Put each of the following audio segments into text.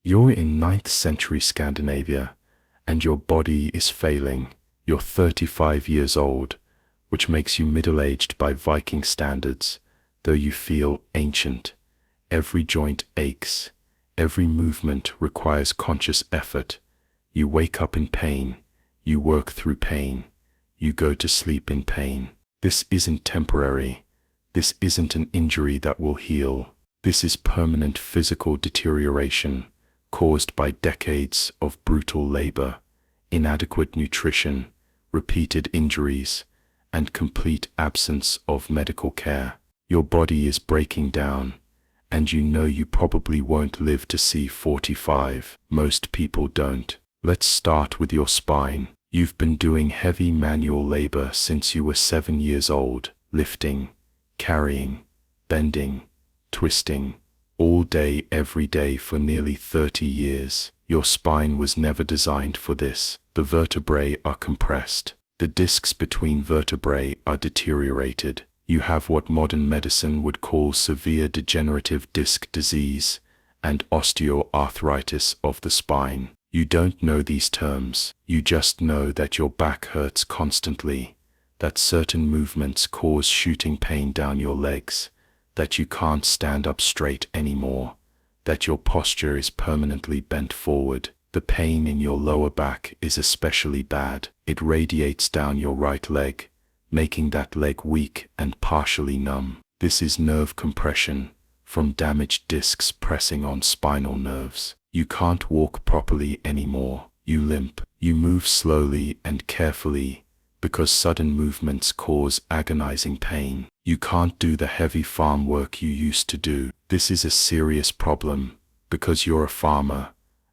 You're in 9th century Scandinavia, and your body is failing. You're 35 years old, which makes you middle-aged by Viking standards, though you feel ancient. Every joint aches. Every movement requires conscious effort. You wake up in pain. You work through pain. You go to sleep in pain. This isn't temporary. This isn't an injury that will heal. This is permanent physical deterioration caused by decades of brutal labor, inadequate nutrition, repeated injuries, and complete absence of medical care. Your body is breaking down, and you know you probably won't live to see 45. Most people don't. Let's start with your spine. You've been doing heavy manual labor since you were 7 years old, lifting, carrying, bending, twisting, all day every day for nearly 30 years. Your spine was never designed for this. The vertebrae are compressed. The discs between vertebrae are deteriorated. You have what modern medicine would call severe degenerative disc disease and osteoarthritis of the spine. You don't know these terms. You just know that your back hurts constantly, that certain movements cause shooting pain down your legs, that you can't stand up straight anymore, that your posture is permanently bent forward. The pain in your lower back is especially bad. It radiates down your right leg, making that leg weak and partially numb. This is nerve compression from damaged discs pressing on spinal nerves. You can't walk properly anymore. You limp. You move slowly and carefully because sudden movements cause agonizing pain. You can't do the heavy farm work you used to do. This is a serious problem because you're a farmer,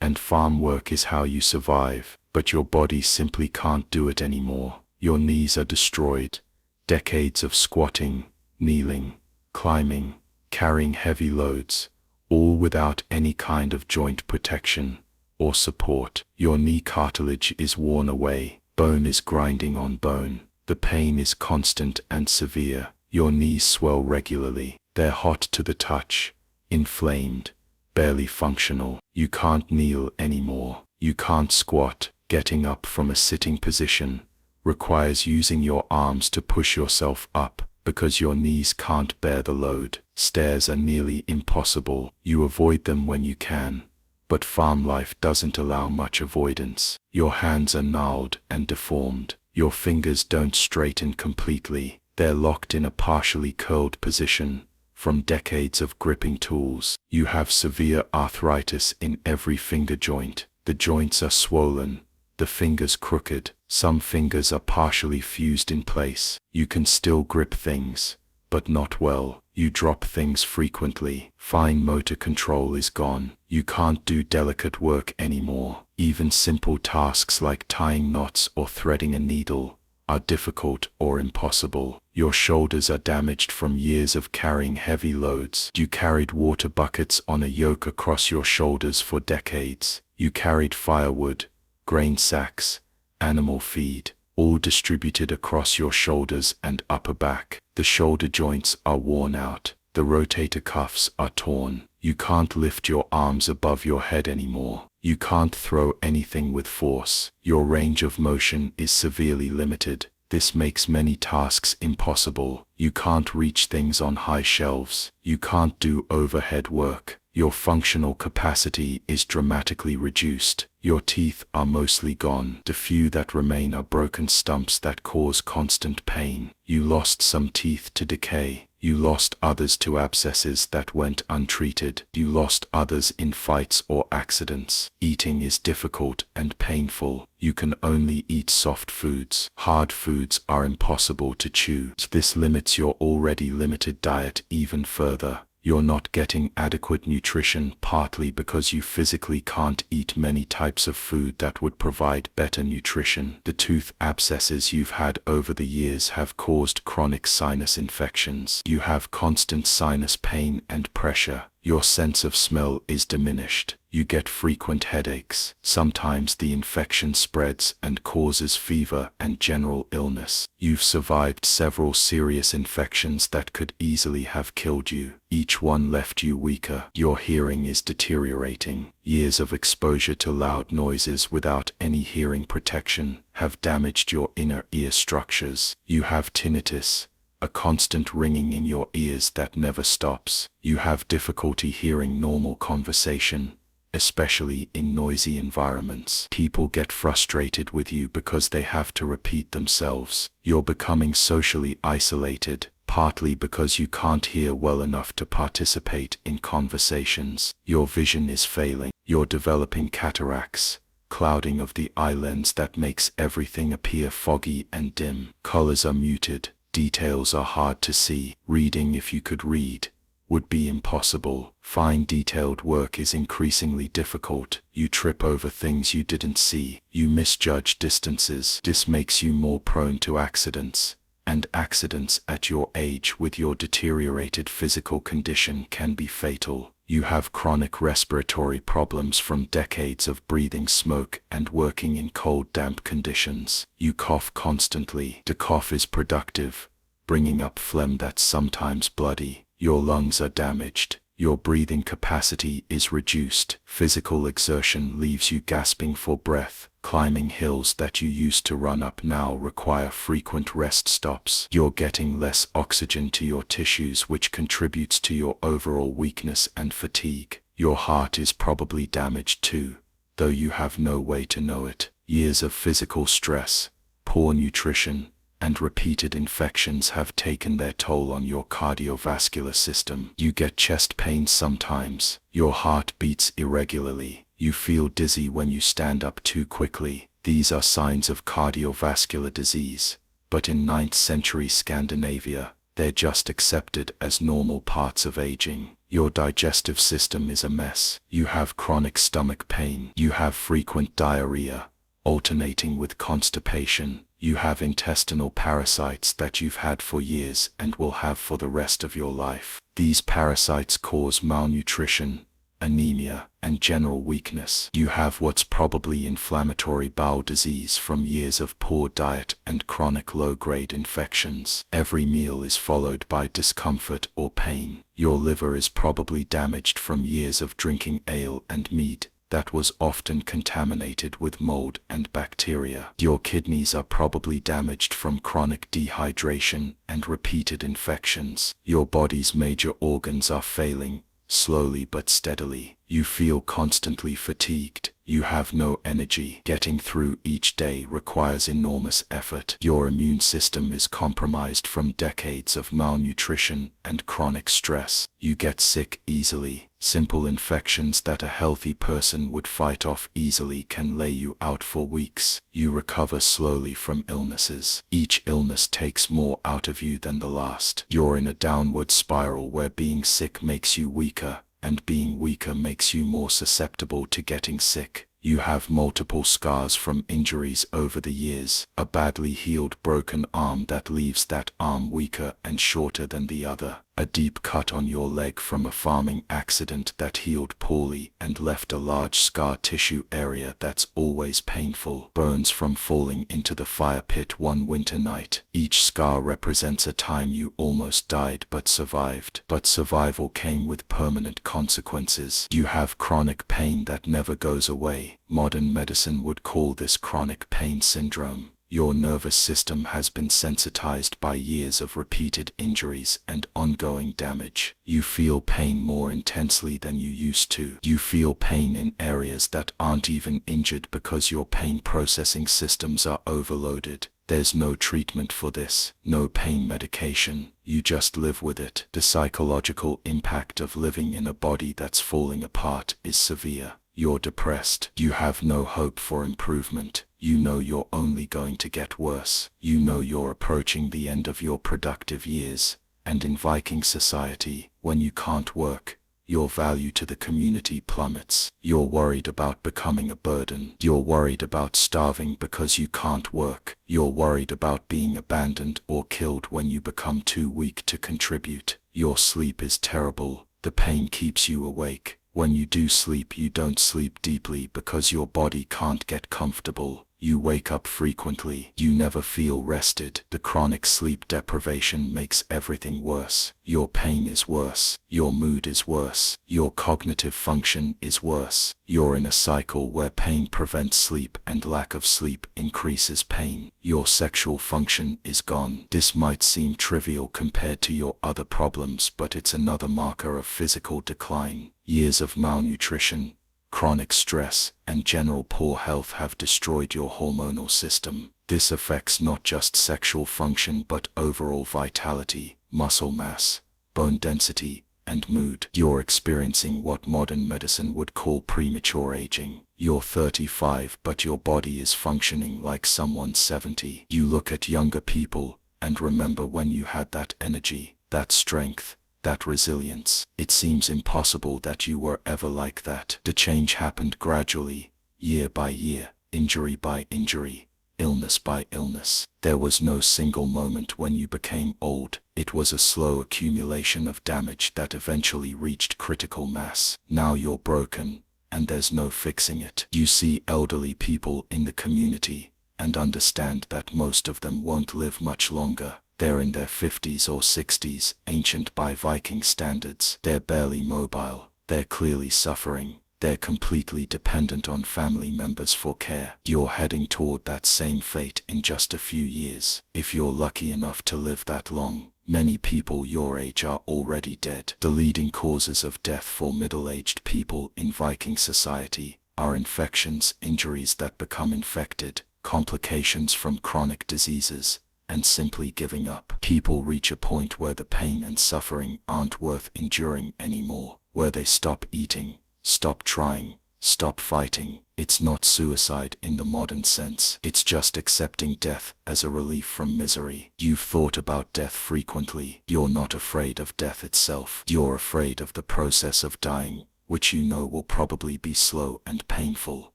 and farm work is how you survive, but your body simply can't do it anymore. Your knees are destroyed. Decades of squatting, kneeling, climbing, carrying heavy loads, all without any kind of joint protection or support. Your knee cartilage is worn away. Bone is grinding on bone. The pain is constant and severe. Your knees swell regularly. They're hot to the touch, inflamed, barely functional. You can't kneel anymore. You can't squat. Getting up from a sitting position requires using your arms to push yourself up because your knees can't bear the load. Stairs are nearly impossible. You avoid them when you can, but farm life doesn't allow much avoidance. Your hands are gnarled and deformed. Your fingers don't straighten completely. They're locked in a partially curled position from decades of gripping tools. You have severe arthritis in every finger joint. The joints are swollen, the fingers crooked. Some fingers are partially fused in place. You can still grip things, but not well. You drop things frequently. Fine motor control is gone. You can't do delicate work anymore. Even simple tasks like tying knots or threading a needle are difficult or impossible. Your shoulders are damaged from years of carrying heavy loads. You carried water buckets on a yoke across your shoulders for decades. You carried firewood, grain sacks, animal feed, all distributed across your shoulders and upper back. The shoulder joints are worn out. The rotator cuffs are torn. You can't lift your arms above your head anymore. You can't throw anything with force. Your range of motion is severely limited. This makes many tasks impossible. You can't reach things on high shelves. You can't do overhead work. Your functional capacity is dramatically reduced. Your teeth are mostly gone. The few that remain are broken stumps that cause constant pain. You lost some teeth to decay. You lost others to abscesses that went untreated. You lost others in fights or accidents. Eating is difficult and painful. You can only eat soft foods. Hard foods are impossible to chew. This limits your already limited diet even further. You're not getting adequate nutrition partly because you physically can't eat many types of food that would provide better nutrition. The tooth abscesses you've had over the years have caused chronic sinus infections. You have constant sinus pain and pressure. Your sense of smell is diminished. You get frequent headaches. Sometimes the infection spreads and causes fever and general illness. You've survived several serious infections that could easily have killed you. Each one left you weaker. Your hearing is deteriorating. Years of exposure to loud noises without any hearing protection have damaged your inner ear structures. You have tinnitus, a constant ringing in your ears that never stops. You have difficulty hearing normal conversation, especially in noisy environments. People get frustrated with you because they have to repeat themselves. You're becoming socially isolated, partly because you can't hear well enough to participate in conversations. Your vision is failing. You're developing cataracts, clouding of the eye lens that makes everything appear foggy and dim. Colors are muted. Details are hard to see. Reading, if you could read, would be impossible. Fine detailed work is increasingly difficult. You trip over things you didn't see. You misjudge distances. This makes you more prone to accidents, and accidents at your age with your deteriorated physical condition can be fatal. You have chronic respiratory problems from decades of breathing smoke and working in cold, damp conditions. You cough constantly. The cough is productive, bringing up phlegm that's sometimes bloody. Your lungs are damaged. Your breathing capacity is reduced. Physical exertion leaves you gasping for breath. Climbing hills that you used to run up now require frequent rest stops. You're getting less oxygen to your tissues, which contributes to your overall weakness and fatigue. Your heart is probably damaged too, though you have no way to know it. Years of physical stress, poor nutrition, and repeated infections have taken their toll on your cardiovascular system. You get chest pains sometimes. Your heart beats irregularly. You feel dizzy when you stand up too quickly. These are signs of cardiovascular disease, but in 9th century Scandinavia, they're just accepted as normal parts of aging. Your digestive system is a mess. You have chronic stomach pain. You have frequent diarrhea, alternating with constipation. You have intestinal parasites that you've had for years and will have for the rest of your life. These parasites cause malnutrition, anemia, and general weakness. You have what's probably inflammatory bowel disease from years of poor diet and chronic low-grade infections. Every meal is followed by discomfort or pain. Your liver is probably damaged from years of drinking ale and mead that was often contaminated with mold and bacteria. Your kidneys are probably damaged from chronic dehydration and repeated infections. Your body's major organs are failing, slowly but steadily. You feel constantly fatigued. You have no energy. Getting through each day requires enormous effort. Your immune system is compromised from decades of malnutrition and chronic stress. You get sick easily. Simple infections that a healthy person would fight off easily can lay you out for weeks. You recover slowly from illnesses. Each illness takes more out of you than the last. You're in a downward spiral where being sick makes you weaker, and being weaker makes you more susceptible to getting sick. You have multiple scars from injuries over the years, a badly healed broken arm that leaves that arm weaker and shorter than the other, a deep cut on your leg from a farming accident that healed poorly and left a large scar tissue area that's always painful, burns from falling into the fire pit one winter night. Each scar represents a time you almost died but survived. But survival came with permanent consequences. You have chronic pain that never goes away. Modern medicine would call this chronic pain syndrome. Your nervous system has been sensitized by years of repeated injuries and ongoing damage. You feel pain more intensely than you used to. You feel pain in areas that aren't even injured because your pain processing systems are overloaded. There's no treatment for this, no pain medication. You just live with it. The psychological impact of living in a body that's falling apart is severe. You're depressed. You have no hope for improvement. You know you're only going to get worse. You know you're approaching the end of your productive years. And in Viking society, when you can't work, your value to the community plummets. You're worried about becoming a burden. You're worried about starving because you can't work. You're worried about being abandoned or killed when you become too weak to contribute. Your sleep is terrible. The pain keeps you awake. When you do sleep, you don't sleep deeply because your body can't get comfortable. You wake up frequently. You never feel rested. The chronic sleep deprivation makes everything worse. Your pain is worse. Your mood is worse. Your cognitive function is worse. You're in a cycle where pain prevents sleep and lack of sleep increases pain. Your sexual function is gone. This might seem trivial compared to your other problems, but it's another marker of physical decline. Years of malnutrition, chronic stress, and general poor health have destroyed your hormonal system. This affects not just sexual function but overall vitality, muscle mass, bone density, and mood. You're experiencing what modern medicine would call premature aging. You're 35, but your body is functioning like someone's 70. You look at younger people and remember when you had that energy, that strength, that resilience. It seems impossible that you were ever like that. The change happened gradually, year by year, injury by injury, illness by illness. There was no single moment when you became old. It was a slow accumulation of damage that eventually reached critical mass. Now you're broken, and there's no fixing it. You see elderly people in the community and understand that most of them won't live much longer. They're in their 50s or 60s, ancient by Viking standards. They're barely mobile. They're clearly suffering. They're completely dependent on family members for care. You're heading toward that same fate in just a few years. If you're lucky enough to live that long, many people your age are already dead. The leading causes of death for middle-aged people in Viking society are infections, injuries that become infected, complications from chronic diseases, and simply giving up. People reach a point where the pain and suffering aren't worth enduring anymore, where they stop eating, stop trying, stop fighting. It's not suicide in the modern sense. It's just accepting death as a relief from misery. You've thought about death frequently. You're not afraid of death itself. You're afraid of the process of dying, which you know will probably be slow and painful.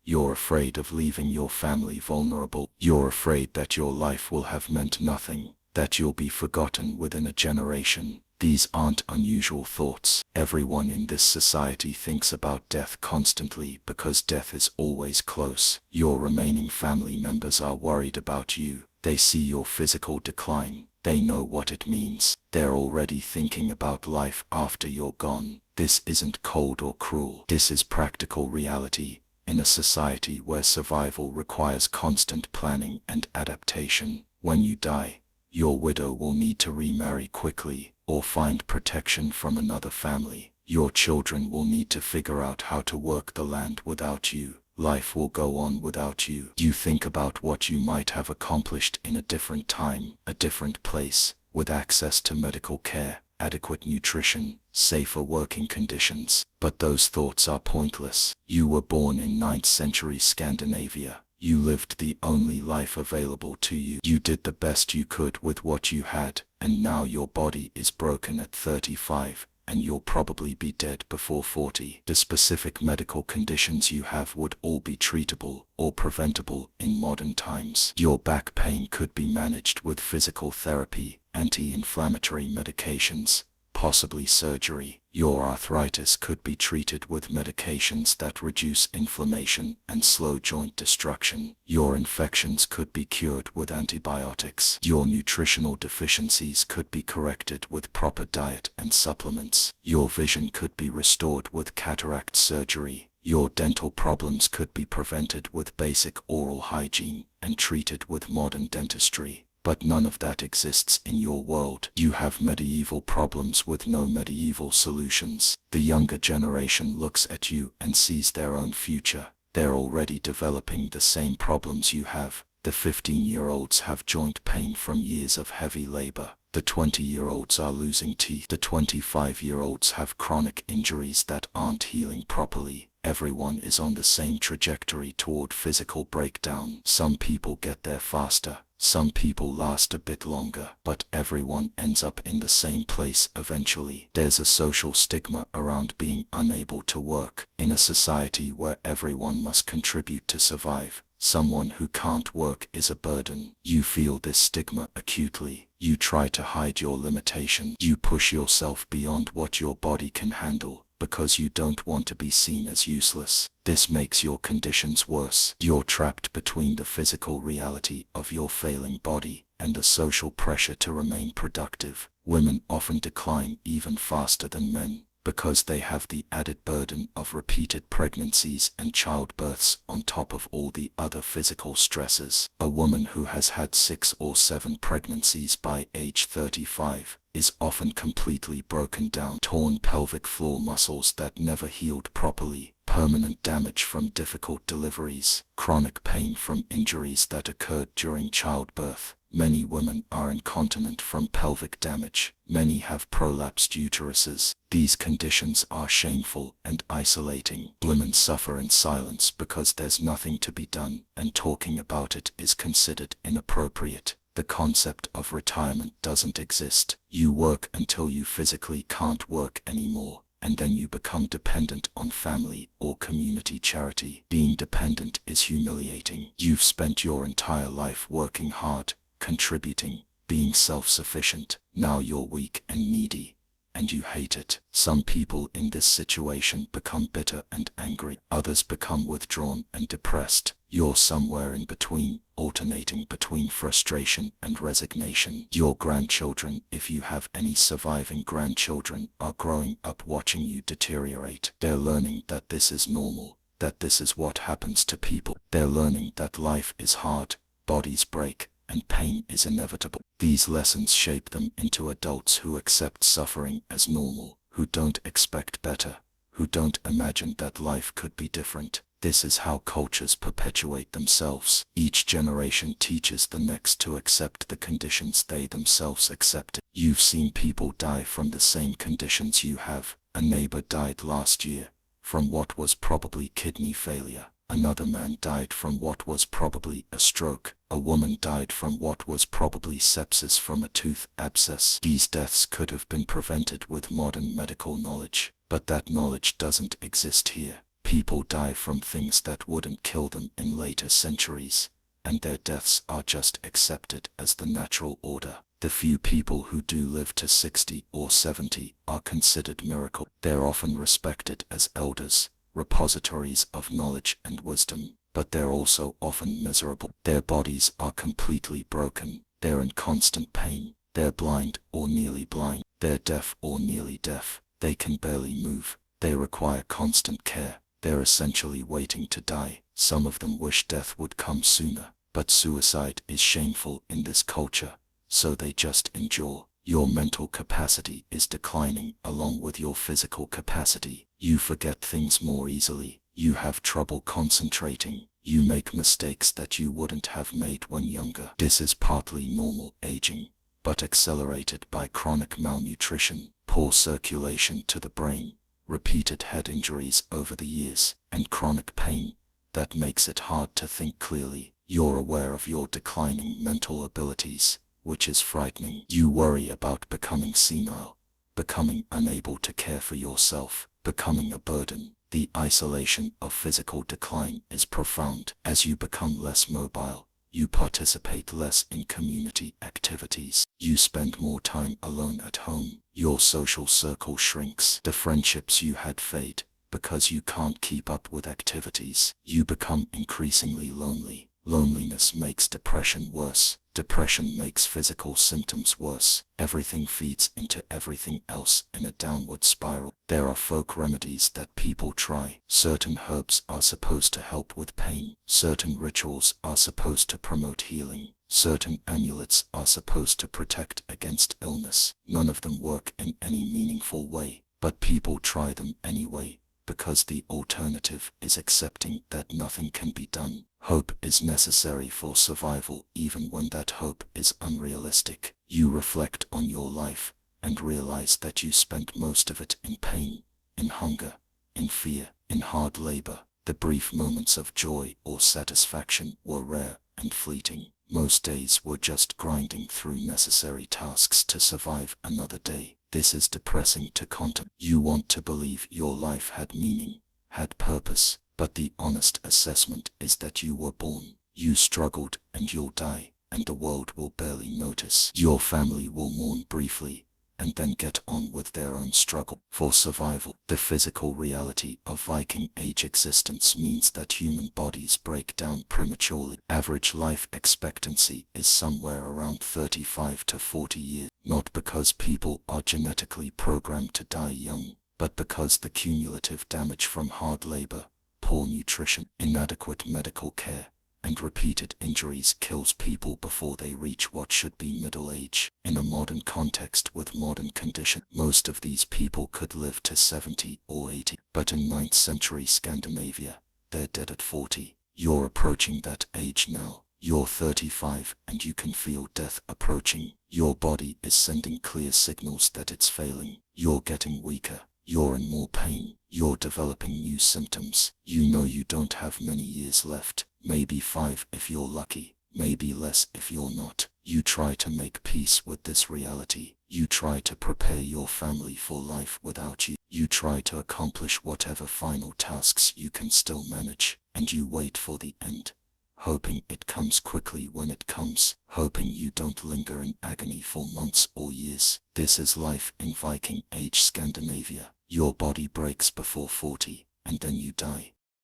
You're afraid of leaving your family vulnerable. You're afraid that your life will have meant nothing, that you'll be forgotten within a generation. These aren't unusual thoughts. Everyone in this society thinks about death constantly because death is always close. Your remaining family members are worried about you. They see your physical decline. They know what it means. They're already thinking about life after you're gone. This isn't cold or cruel. This is practical reality. In a society where survival requires constant planning and adaptation, when you die, your widow will need to remarry quickly or find protection from another family. Your children will need to figure out how to work the land without you. Life will go on without you. You think about what you might have accomplished in a different time, a different place, with access to medical care, adequate nutrition, safer working conditions. But those thoughts are pointless. You were born in 9th century Scandinavia. You lived the only life available to you. You did the best you could with what you had, and now your body is broken at 35, and you'll probably be dead before 40. The specific medical conditions you have would all be treatable or preventable in modern times. Your back pain could be managed with physical therapy, anti-inflammatory medications, possibly surgery. Your arthritis could be treated with medications that reduce inflammation and slow joint destruction. Your infections could be cured with antibiotics. Your nutritional deficiencies could be corrected with proper diet and supplements. Your vision could be restored with cataract surgery. Your dental problems could be prevented with basic oral hygiene and treated with modern dentistry. But none of that exists in your world. You have medieval problems with no medieval solutions. The younger generation looks at you and sees their own future. They're already developing the same problems you have. The 15-year-olds have joint pain from years of heavy labor. The 20-year-olds are losing teeth. The 25-year-olds have chronic injuries that aren't healing properly. Everyone is on the same trajectory toward physical breakdown. Some people get there faster. Some people last a bit longer, but everyone ends up in the same place eventually. There's a social stigma around being unable to work. In a society where everyone must contribute to survive, Someone who can't work is a burden. You feel this stigma acutely. You try to hide your limitation. You push yourself beyond what your body can handle, because you don't want to be seen as useless. This makes your conditions worse. You're trapped between the physical reality of your failing body and the social pressure to remain productive. Women often decline even faster than men, because they have the added burden of repeated pregnancies and childbirths on top of all the other physical stresses. A woman who has had 6 or 7 pregnancies by age 35 is often completely broken down, torn pelvic floor muscles that never healed properly, permanent damage from difficult deliveries, chronic pain from injuries that occurred during childbirth. Many women are incontinent from pelvic damage. Many have prolapsed uteruses. These conditions are shameful and isolating. Women suffer in silence because there's nothing to be done, and talking about it is considered inappropriate. The concept of retirement doesn't exist. You work until you physically can't work anymore, and then you become dependent on family or community charity. Being dependent is humiliating. You've spent your entire life working hard, contributing, being self-sufficient. Now you're weak and needy, and you hate it. Some people in this situation become bitter and angry. Others become withdrawn and depressed. You're somewhere in between, alternating between frustration and resignation. Your grandchildren, if you have any surviving grandchildren, are growing up watching you deteriorate. They're learning that this is normal, that this is what happens to people. They're learning that life is hard, bodies break, and pain is inevitable. These lessons shape them into adults who accept suffering as normal, who don't expect better, who don't imagine that life could be different. This is how cultures perpetuate themselves. Each generation teaches the next to accept the conditions they themselves accepted. You've seen people die from the same conditions you have. A neighbor died last year from what was probably kidney failure. Another man died from what was probably a stroke. A woman died from what was probably sepsis from a tooth abscess. These deaths could have been prevented with modern medical knowledge, but that knowledge doesn't exist here. People die from things that wouldn't kill them in later centuries, and their deaths are just accepted as the natural order. The few people who do live to 60 or 70 are considered miracle. They're often respected as elders, repositories of knowledge and wisdom, but they're also often miserable. Their bodies are completely broken. They're in constant pain. They're blind or nearly blind. They're deaf or nearly deaf. They can barely move. They require constant care. They're essentially waiting to die. Some of them wish death would come sooner, but suicide is shameful in this culture, so they just endure. Your mental capacity is declining along with your physical capacity. You forget things more easily. You have trouble concentrating. You make mistakes that you wouldn't have made when younger. This is partly normal aging, but accelerated by chronic malnutrition, poor circulation to the brain, repeated head injuries over the years, and chronic pain that makes it hard to think clearly. You're aware of your declining mental abilities, which is frightening. You worry about becoming senile, becoming unable to care for yourself, becoming a burden. The isolation of physical decline is profound. As you become less mobile, you participate less in community activities. You spend more time alone at home. Your social circle shrinks. The friendships you had fade because you can't keep up with activities. You become increasingly lonely. Loneliness makes depression worse. Depression makes physical symptoms worse. Everything feeds into everything else in a downward spiral. There are folk remedies that people try. Certain herbs are supposed to help with pain. Certain rituals are supposed to promote healing. Certain amulets are supposed to protect against illness. None of them work in any meaningful way, but people try them anyway, because the alternative is accepting that nothing can be done. Hope is necessary for survival, even when that hope is unrealistic. You reflect on your life and realize that you spent most of it in pain, in hunger, in fear, in hard labor. The brief moments of joy or satisfaction were rare and fleeting. Most days were just grinding through necessary tasks to survive another day. This is depressing to contemplate. You want to believe your life had meaning, had purpose, But the honest assessment is that you were born, you struggled, and you'll die, and the world will barely notice. Your family will mourn briefly, and then get on with their own struggle for survival. The physical reality of Viking Age existence means that human bodies break down prematurely. Average life expectancy is somewhere around 35 to 40 years, not because people are genetically programmed to die young, but because the cumulative damage from hard labor, poor nutrition, inadequate medical care, and repeated injuries kills people before they reach what should be middle age. In a modern context with modern conditions, most of these people could live to 70 or 80, but in 9th century Scandinavia, they're dead at 40. You're approaching that age now. You're 35 and you can feel death approaching. Your body is sending clear signals that it's failing. You're getting weaker. You're in more pain. You're developing new symptoms. You know you don't have many years left. Maybe 5 if you're lucky. Maybe less if you're not. You try to make peace with this reality. You try to prepare your family for life without you. You try to accomplish whatever final tasks you can still manage. And you wait for the end, hoping it comes quickly when it comes, hoping you don't linger in agony for months or years. This is life in Viking Age Scandinavia. Your body breaks before 40, and then you die.